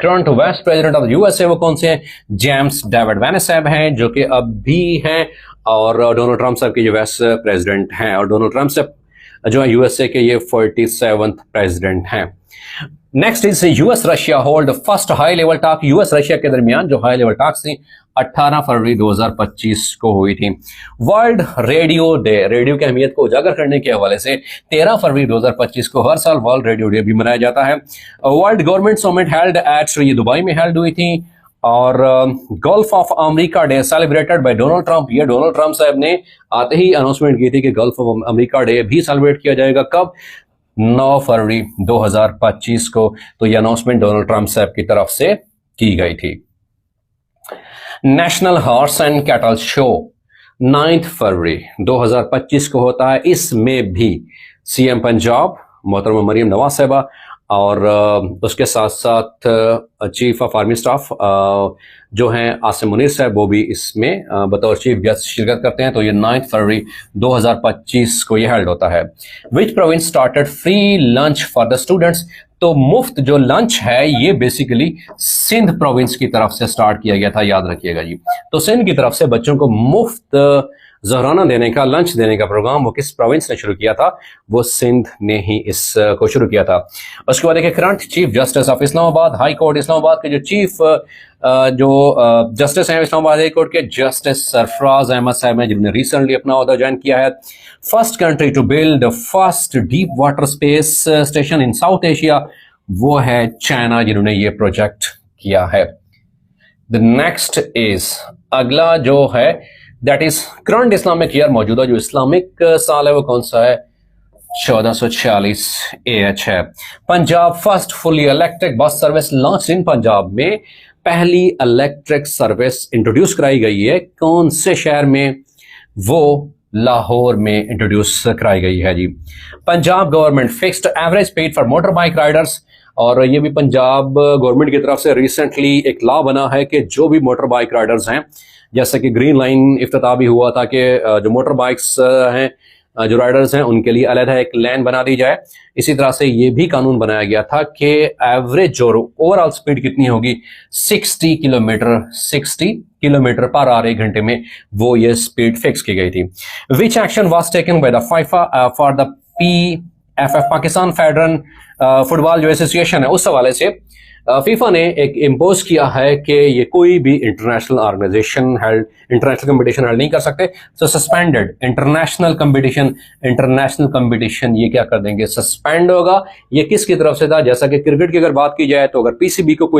Current vice president of USA वो कौन से हैं? जेम्स डेविड वैंस साहब हैं, जो कि अब भी हैं, और डोनाल्ड ट्रंप साहब के जो वाइस प्रेसिडेंट हैं, और डोनाल्ड ट्रंप साहब जो है यूएसए के ये 47th प्रेसिडेंट हैं। Next is US Russia hold first high level talk. US Russia के दरमियान जो हाई लेवल टॉक्स थी 18 फरवरी 2025 को हुई थी। वर्ल्ड रेडियो डे, रेडियो की अहमियत को उजागर करने के हवाले से 13 फरवरी 2025 को हर साल वर्ल्ड रेडियो डे भी मनाया जाता है। World government summit held at, ये दुबई में हेल्ड हुई थी। और gulf of America day celebrated by Donald Trump, ये डोनाल्ड ट्रंप साहब ने आते ही अनाउंसमेंट की थी कि गल्फ ऑफ अमेरिका डे भी सेलिब्रेट किया जाएगा। कब? 9 फरवरी 2025 को। तो ये अनाउंसमेंट डोनाल्ड ट्रंप साहब की तरफ से की गई थी। National horse and cattle show 9 फरवरी 2025 को होता है। इसमें भी सीएम पंजाब मोहतरमा मरियम नवाज साहिबा और उसके साथ साथ चीफ ऑफ आर्मी स्टाफ जो हैं आसिम मुनीर साहब, वो भी इसमें बतौर चीफ गेस्ट शिरकत करते हैं। तो ये 9 फरवरी 2025 को ये हेल्ड होता है। विच province started free lunch for the students? तो मुफ्त जो लंच है ये बेसिकली सिंध प्रोविंस की तरफ से स्टार्ट किया गया था, याद रखिएगा जी। तो सिंध की तरफ से बच्चों को मुफ्त ज़हराना देने का, लंच देने का प्रोग्राम वो किस प्रोविंस ने शुरू किया था? वो सिंध ने ही इसको शुरू किया था। उसके बाद देखिए current chief justice of Islamabad high court, Islamabad के जो चीफ जस्टिस हैं इस्लामाबाद हाई कोर्ट के, जस्टिस सरफराज अहमद साहब हैं, जिन्होंने रिसेंटली अपना ओहदा ज्वाइन किया है। First country to build first deep water space station in South Asia, वो है चाइना, जिन्होंने ये प्रोजेक्ट किया है। द नेक्स्ट इज, अगला जो है that is current Islamic year, मौजूदा जो इस्लामिक साल है वो कौन सा है? 1446 AH है। Punjab first fully electric bus service launch in, Punjab में पहली इलेक्ट्रिक सर्विस इंट्रोड्यूस कराई गई है। कौन से शहर में? वो लाहौर में इंट्रोड्यूस कराई गई है जी। Punjab government fixed average speed for motor bike riders, और ये भी पंजाब गवर्नमेंट की तरफ से रिसेंटली एक लॉ बना है कि जो भी मोटर बाइक राइडर्स हैं, जैसे कि ग्रीन लाइन इफ्तिताह भी हुआ था कि जो मोटर बाइक्स हैं, जो राइडर्स हैं, उनके लिए अलग एक लेन बना दी जाए। इसी तरह से ये भी कानून बनाया गया था कि एवरेज जो ओवरऑल स्पीड कितनी होगी, 60 किलोमीटर पर आवर 1 घंटे में, वो ये स्पीड फिक्स की गई थी। विच action was taken by the FIFA for the PFF, Pakistan federal football जो एसोसिएशन है, उस हवाले से फीफा ने एक इम्पोज किया है कि ये कोई भी international organization international competition held नहीं कर सकते। सो सस्पेंडेड इंटरनेशनल कंपटीशन ये क्या कर देंगे? सस्पेंड होगा। ये किसकी तरफ से था? जैसा कि क्रिकेट की अगर बात की जाए तो अगर PCB को कोई